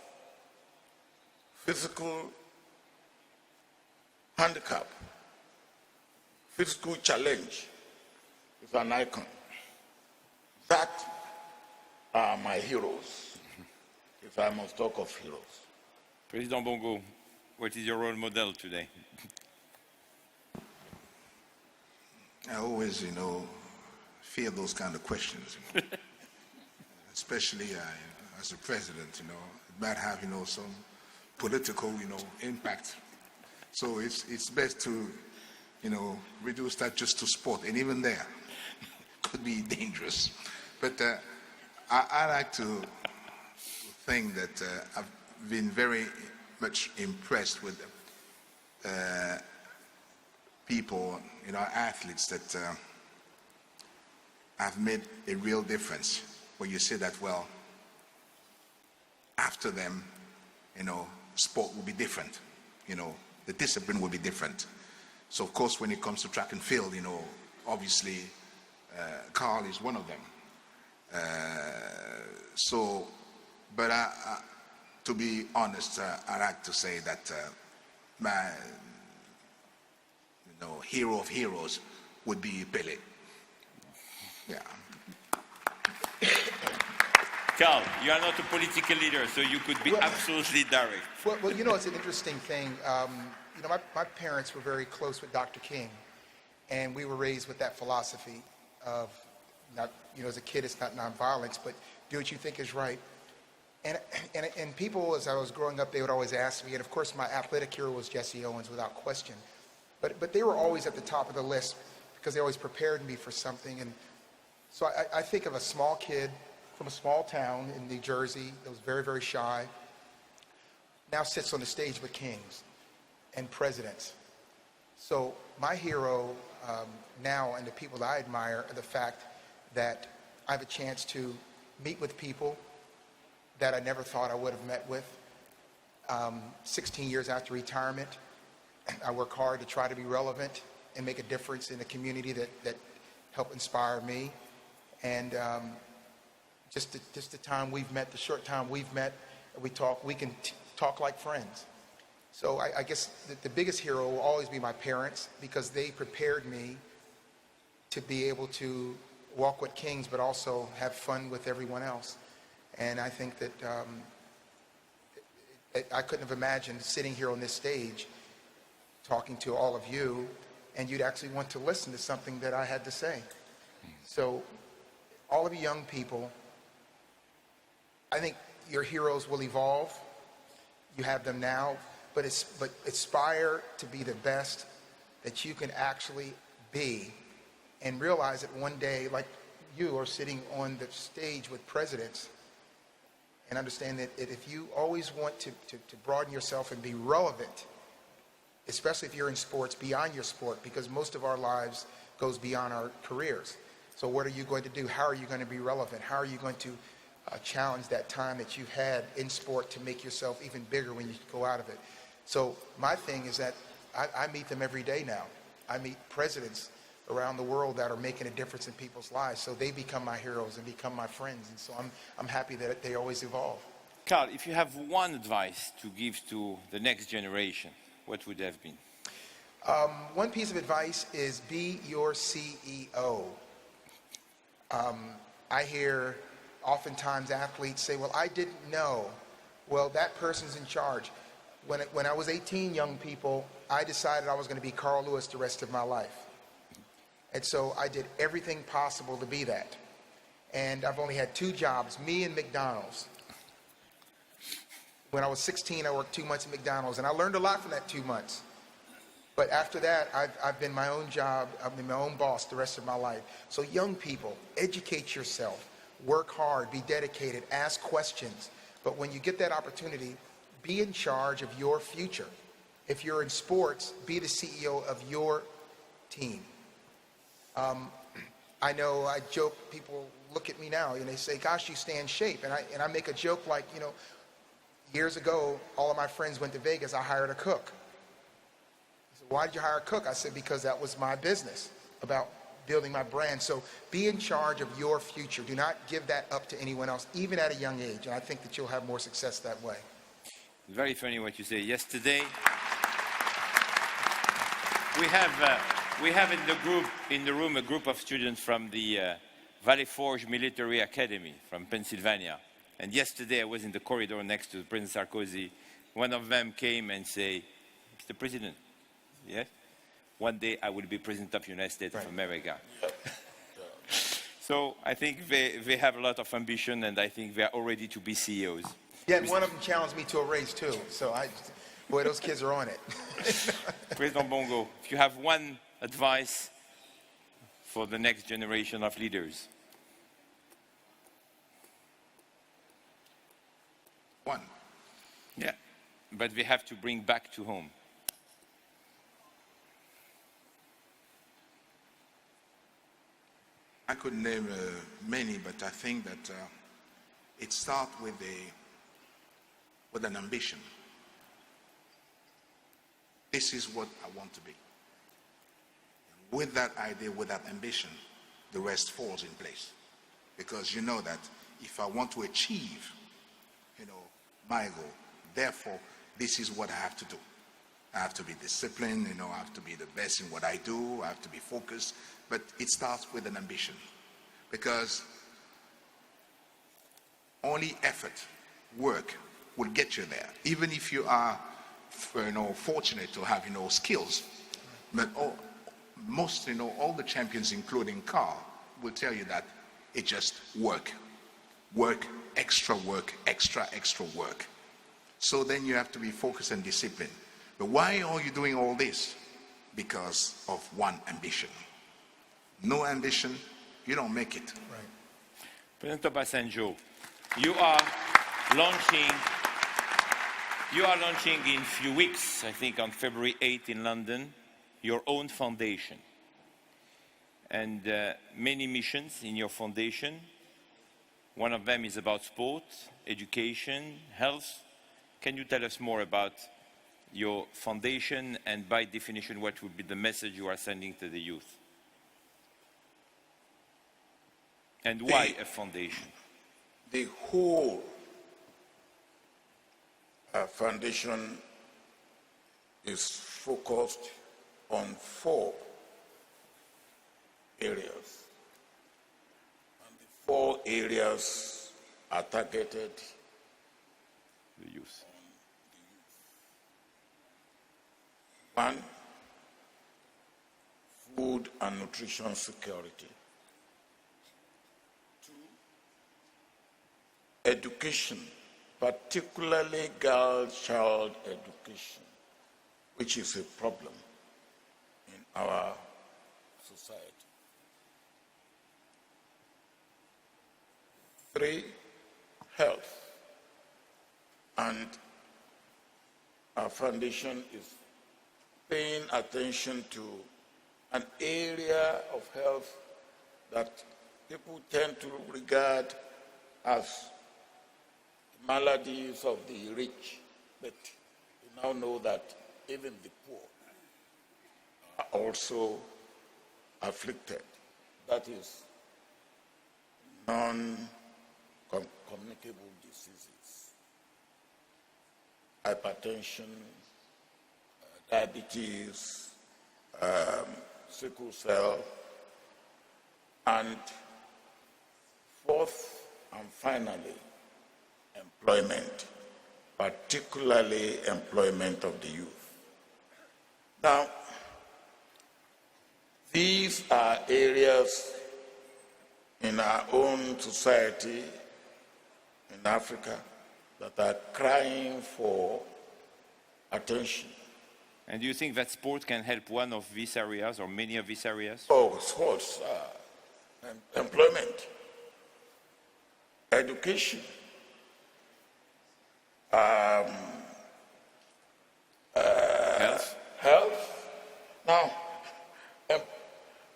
physical handicap, physical challenge, is an icon. That are my heroes, if I must talk of heroes. President Bongo, what is your role model today? I always, fear those kind of questions, especially as a president, it might have, some political, impact. So it's best to, reduce that just to sport, and even there, could be dangerous. But I like to think that I've been very much impressed with people, athletes that have made a real difference. When you say that, well, after them, sport will be different. The discipline will be different. So, of course, when it comes to track and field, obviously, Carl is one of them. But to be honest, I like to say that my hero of heroes would be Pele. Yeah. Carl, you are not a political leader, so you could be absolutely direct. Well, it's an interesting thing. My parents were very close with Dr. King, and we were raised with that philosophy of, not, as a kid, it's not nonviolence, but do what you think is right. And people, as I was growing up, they would always ask me, and of course my athletic hero was Jesse Owens without question, but they were always at the top of the list because they always prepared me for something. And so I think of a small kid from a small town in New Jersey that was very, very shy, now sits on the stage with kings and presidents. So my hero now, and the people that I admire, are the fact that I have a chance to meet with people that I never thought I would have met with. 16 years after retirement, I work hard to try to be relevant and make a difference in the community that helped inspire me. And just the time we've met, the short time we've met, we can talk like friends. So I guess the biggest hero will always be my parents, because they prepared me to be able to walk with kings, but also have fun with everyone else. And I think that I couldn't have imagined sitting here on this stage talking to all of you, and you'd actually want to listen to something that I had to say. So all of you young people, I think your heroes will evolve. You have them now, but aspire to be the best that you can actually be, and realize that one day, like you are sitting on the stage with presidents, and understand that if you always want to broaden yourself and be relevant, especially if you're in sports, beyond your sport, because most of our lives goes beyond our careers. So what are you going to do? How are you going to be relevant? How are you going to challenge that time that you've had in sport to make yourself even bigger when you go out of it? So my thing is that I meet them every day now. I meet presidents around the world that are making a difference in people's lives. So they become my heroes and become my friends. And so I'm happy that they always evolve. Carl, if you have one advice to give to the next generation, what would it have been? One piece of advice is be your CEO. I hear oftentimes athletes say, well, I didn't know. Well, that person's in charge. When I was 18, young people, I decided I was going to be Carl Lewis the rest of my life. And so I did everything possible to be that. And I've only had 2 jobs, me and McDonald's. When I was 16, I worked 2 months at McDonald's, and I learned a lot from that 2 months. But after that, I've been my own job, I've been my own boss the rest of my life. So young people, educate yourself, work hard, be dedicated, ask questions. But when you get that opportunity, be in charge of your future. If you're in sports, be the CEO of your team. I know I joke, people look at me now and they say, gosh, you stay in shape. And I make a joke like, you know, years ago, all of my friends went to Vegas, I hired a cook. I said, why did you hire a cook? I said, because that was my business, about building my brand. So be in charge of your future. Do not give that up to anyone else, even at a young age. And I think that you'll have more success that way. Very funny what you say. Yesterday, we have in the room a group of students from the Valley Forge Military Academy from Pennsylvania. And yesterday I was in the corridor next to President Sarkozy. One of them came and said, Mr. President, yes, one day I will be President of the United States of America. So I think they have a lot of ambition, and I think they are all ready to be CEOs. Yeah, one of them challenged me to a race too. So boy, those kids are on it. President Bongo, if you have one advice for the next generation of leaders. One. Yeah, but we have to bring back to home. I could name many, but I think that it starts with an ambition. This is what I want to be. With that idea, with that ambition, the rest falls in place. Because you know that if I want to achieve, my goal, therefore, this is what I have to do. I have to be disciplined, I have to be the best in what I do, I have to be focused, but it starts with an ambition. Because only effort, work, will get you there. Even if you are, fortunate to have, skills. But all the champions, including Carl, will tell you that it just work, extra work, extra work. So then you have to be focused and disciplined. But why are you doing all this? Because of one ambition. No ambition, you don't make it. Right. President Obasanjo, you are launching in a few weeks, I think on February 8th in London, your own foundation. And many missions in your foundation. One of them is about sport, education, health. Can you tell us more about your foundation and by definition what would be the message you are sending to the youth? And why a foundation? The whole foundation is focused on 4 areas. And the 4 areas are targeted The youth. 1, food and nutrition security. 2, education, particularly girl child education, which is a problem in our society. 3, health. And our foundation is paying attention to an area of health that people tend to regard as maladies of the rich, but we now know that even the poor are also afflicted. That is non-communicable diseases, hypertension, diabetes, sickle cell, and 4th and finally, employment, particularly employment of the youth. Now, these are areas in our own society, in Africa, that are crying for attention. And do you think that sport can help one of these areas or many of these areas? Oh, sports, employment, education, Health? health. Now,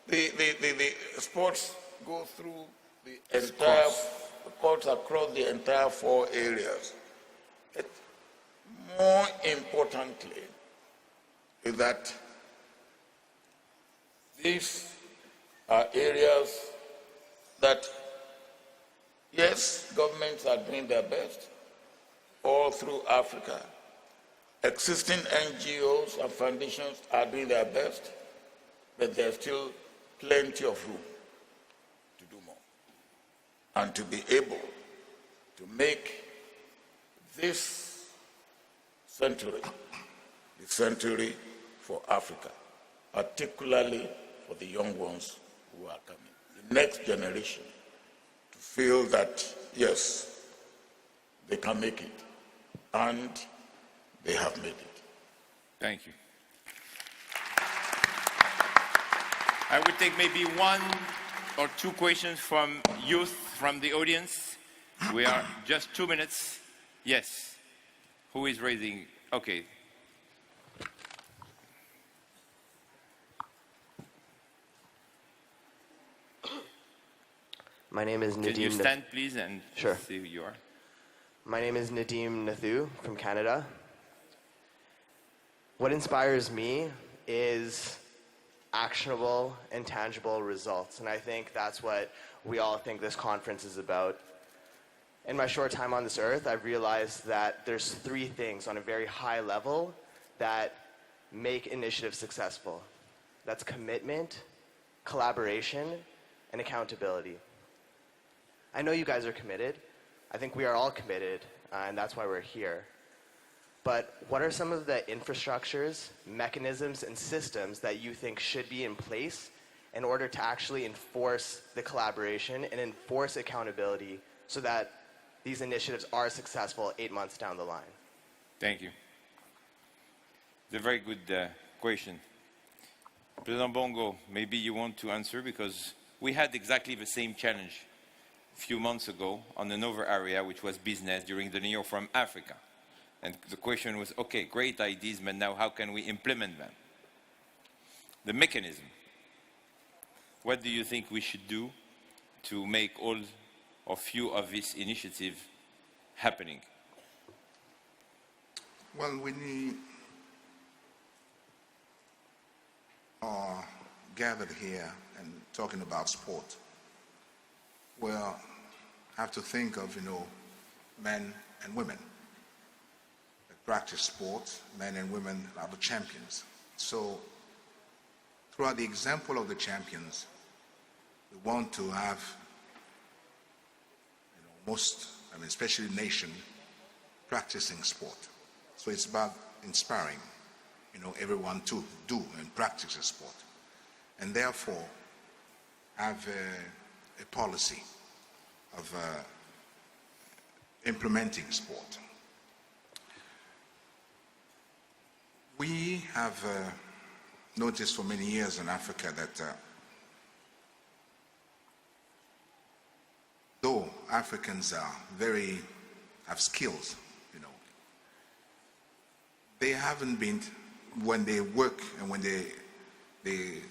the sports go through the entire, sports across the entire 4 areas. More importantly, is that these are areas that, yes, governments are doing their best all through Africa. Existing NGOs and foundations are doing their best, but there's still plenty of room to do more. And to be able to make this century the century for Africa, particularly for the young ones who are coming, the next generation, to feel that, yes, they can make it, and they have made it. Thank you. I would take maybe 1 or 2 questions from youth, from the audience. We are just 2 minutes. Yes. Who is raising? Okay. My name is Nadim. Can you stand, please, and Sure. see who you are? My name is Nadim Nathu from Canada. What inspires me is actionable and tangible results, and I think that's what we all think this conference is about. In my short time on this earth, I've realized that there's 3 things on a very high level that make initiatives successful. That's commitment, collaboration, and accountability. I know you guys are committed. I think we are all committed, and that's why we're here. But what are some of the infrastructures, mechanisms, and systems that you think should be in place in order to actually enforce the collaboration and enforce accountability so that these initiatives are successful 8 months down the line? Thank you. It's a very good question. President Bongo, maybe you want to answer, because we had exactly the same challenge a few months ago on another area, which was business during the NEO from Africa. And the question was, okay, great ideas, but now how can we implement them? The mechanism. What do you think we should do to make all or few of these initiatives happening? Well, we are gathered here and talking about sport. Well, have to think of, men and women that practice sport. Men and women are the champions. So, throughout the example of the champions, we want to have, especially nation, practicing sport. So it's about inspiring, everyone to do and practice a sport. And therefore, have a policy of implementing sport. We have noticed for many years in Africa that though Africans have skills, they haven't been, when they work and when they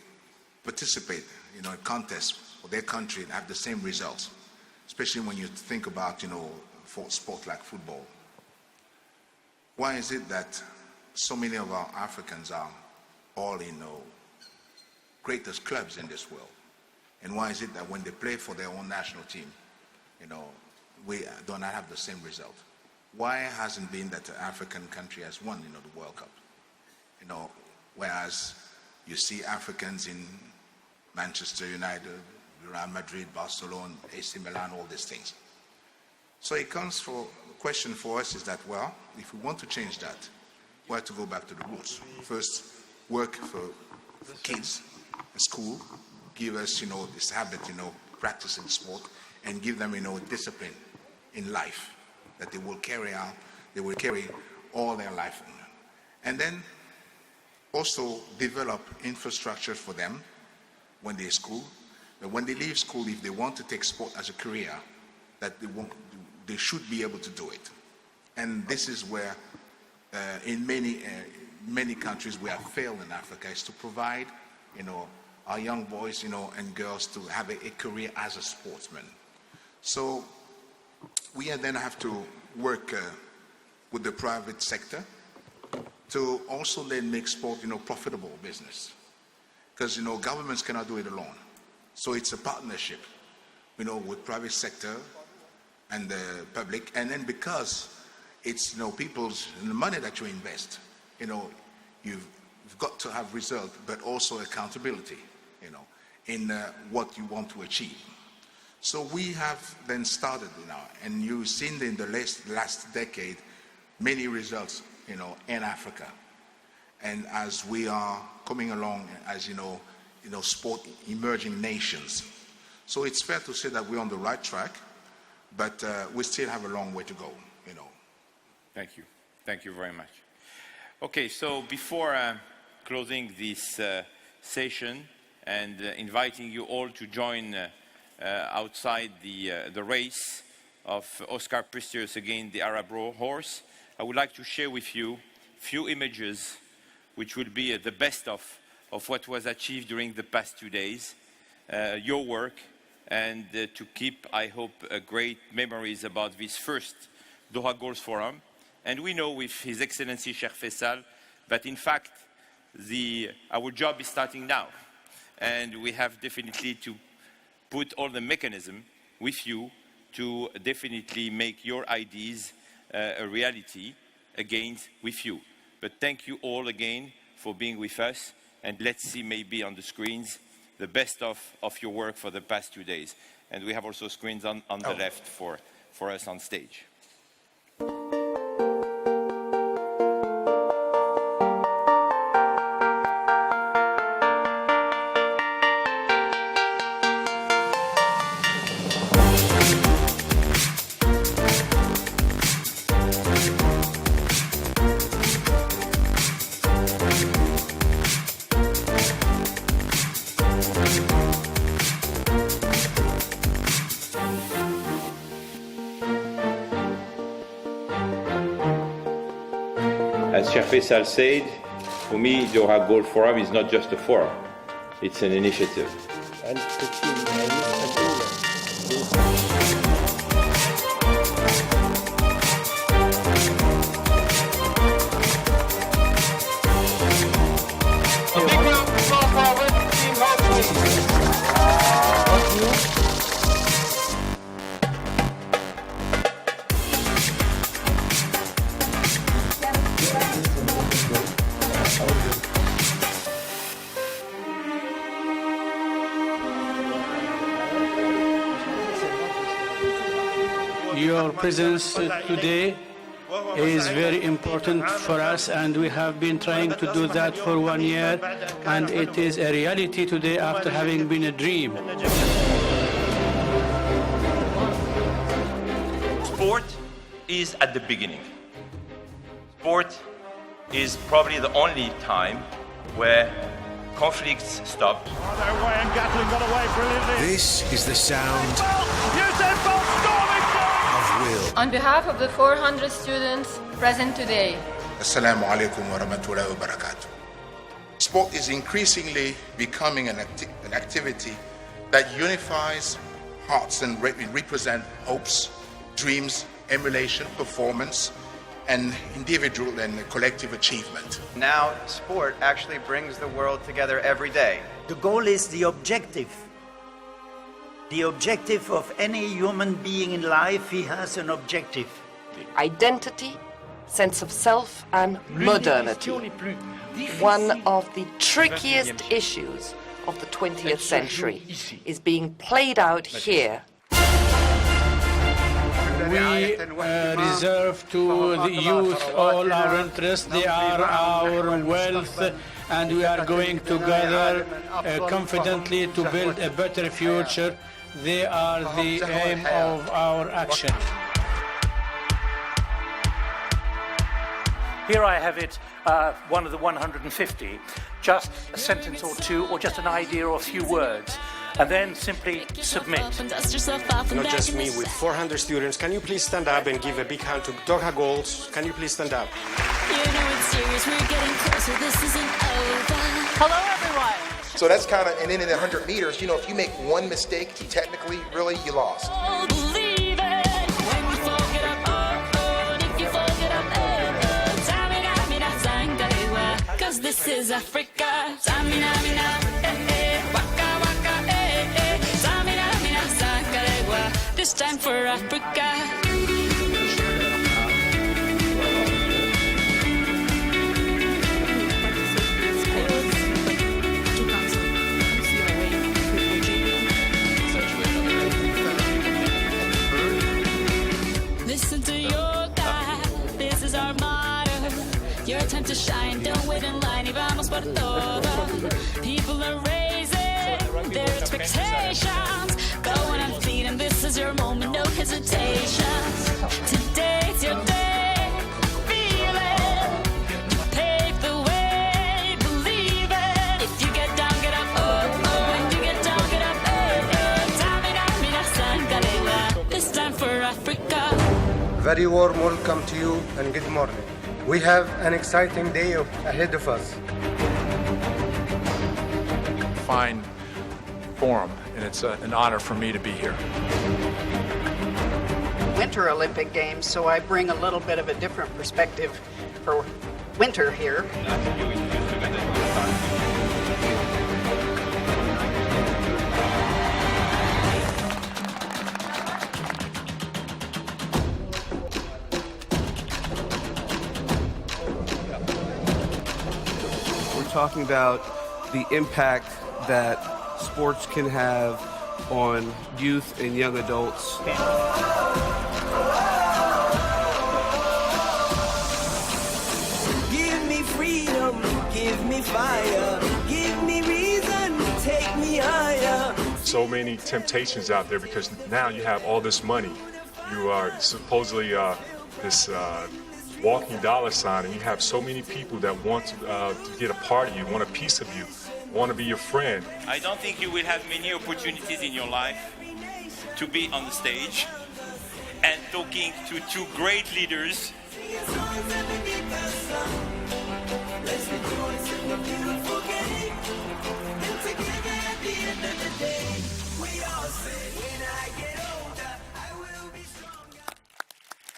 participate, in contests for their country, and have the same results, especially when you think about, for sport like football. Why is it that so many of our Africans are all in greatest clubs in this world? And why is it that when they play for their own national team, we do not have the same result? Why hasn't been that the African country has won, the World Cup? Whereas you see Africans in Manchester United, Real Madrid, Barcelona, AC Milan, all these things. So it comes for the question for us is that, well, if we want to change that, we have to go back to the roots. First, work for kids in school, give us, this habit, practicing sport, and give them, discipline in life that they will carry all their life on. And then also develop infrastructure for them when they're school. But when they leave school, if they want to take sport as a career, that they should be able to do it. And this is where, in many countries we have failed in Africa, is to provide, our young boys, and girls to have a career as a sportsman. So we then have to work with the private sector to also then make sport, profitable business. Because, governments cannot do it alone. So it's a partnership, with private sector and the public. And then because it's, people's the money that you invest, you've got to have result, but also accountability, in what you want to achieve. So we have then started, and you've seen in the last decade many results, in Africa. And as we are coming along, as sport emerging nations. So it's fair to say that we're on the right track, but we still have a long way to go, Thank you. Thank you very much. Okay, so before closing this session and inviting you all to join outside the race of Oscar Pistorius against the Arab horse, I would like to share with you a few images which will be the best of what was achieved during the past 2 days, your work, and to keep, I hope, great memories about this first Doha Goals Forum. And we know with His Excellency Sheikh Faisal that in fact our job is starting now. And we have definitely to put all the mechanism with you to definitely make your ideas a reality with you. But thank you all again for being with us. And let's see maybe on the screens the best of your work for the past 2 days. And we have also screens on the left for us on stage. As Sheikh Faisal said, for me, the Doha Goals Forum is not just a forum, it's an initiative. And the team, Your presence today is very important for us, and we have been trying to do that for 1 year, and it is a reality today after having been a dream. Sport is at the beginning. Sport is probably the only time where conflicts stop. This is the sound of will. On behalf of the 400 students present today, Assalamu alaikum wa rahmatullahi wa barakatuh. Sport is increasingly becoming an activity that unifies hearts and represents hopes, dreams, emulation, performance, and individual and collective achievement. Now, sport actually brings the world together every day. The goal is the objective. The objective of any human being in life, he has an objective. Identity, sense of self, and modernity. One of the trickiest issues of the 20th century is being played out here. We reserve to the youth all our interests. They are our wealth, and we are going together confidently to build a better future. They are the aim of our action. Here I have it, one of the 150, just a sentence or two, or just an idea or a few words, and then simply submit. Not just me, with 400 students. Can you please stand up and give a big hand to Doha Goals? Can you please stand up? You know it's serious, we're getting closer, this isn't over. Hello everyone! So that's kind of, and then in the 100 meters, you know, if you make one mistake, technically, really, you lost. Cause this is Africa. Samina, mina, waka, waka, Samina, mina, sakarewa. This time for Africa. Listen to your God. This is our motto. Your time to shine, don't wait in line, y vamos por todo. People are raising their expectations. Go on and feed them, this is your moment, no hesitation. Today's your day, feel it. Pave the way, believe it. If you get down, get up, When you get down, get up, This time for Africa. Very warm welcome to you and good morning. We have an exciting day ahead of us. Fine forum, and it's an honor for me to be here. Winter Olympic Games, so I bring a little bit of a different perspective for winter here. Talking about the impact that sports can have on youth and young adults. Give me freedom, give me fire, give me reason, take me higher. So many temptations out there because now you have all this money. You are supposedly this walking dollar sign, and you have so many people that want to get a part of you, want a piece of you, want to be your friend. I don't think you will have many opportunities in your life to be on the stage and talking to two great leaders.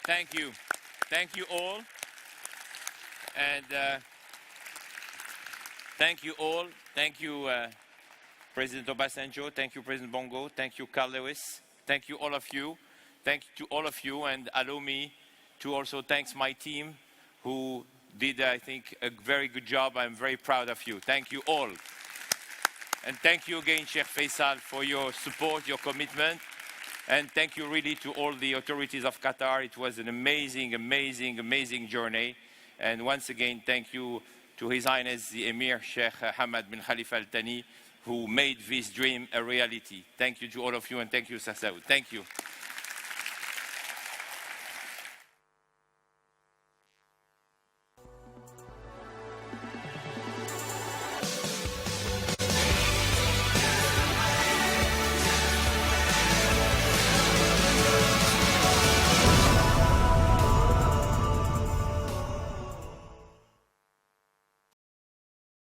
Thank you. Thank you all. And thank you all. Thank you, President Obasanjo. Thank you, President Bongo. Thank you, Carl Lewis. Thank you, all of you. Thank you to all of you. And allow me to also thank my team who did, I think, a very good job. I'm very proud of you. Thank you all. And thank you again, Sheikh Faisal, for your support, your commitment. And thank you really to all the authorities of Qatar. It was an amazing, amazing, amazing journey. And once again, thank you to His Highness the Emir Sheikh Hamad bin Khalifa Al Thani, who made this dream a reality. Thank you to all of you, and thank you, Sir Saud. Thank you.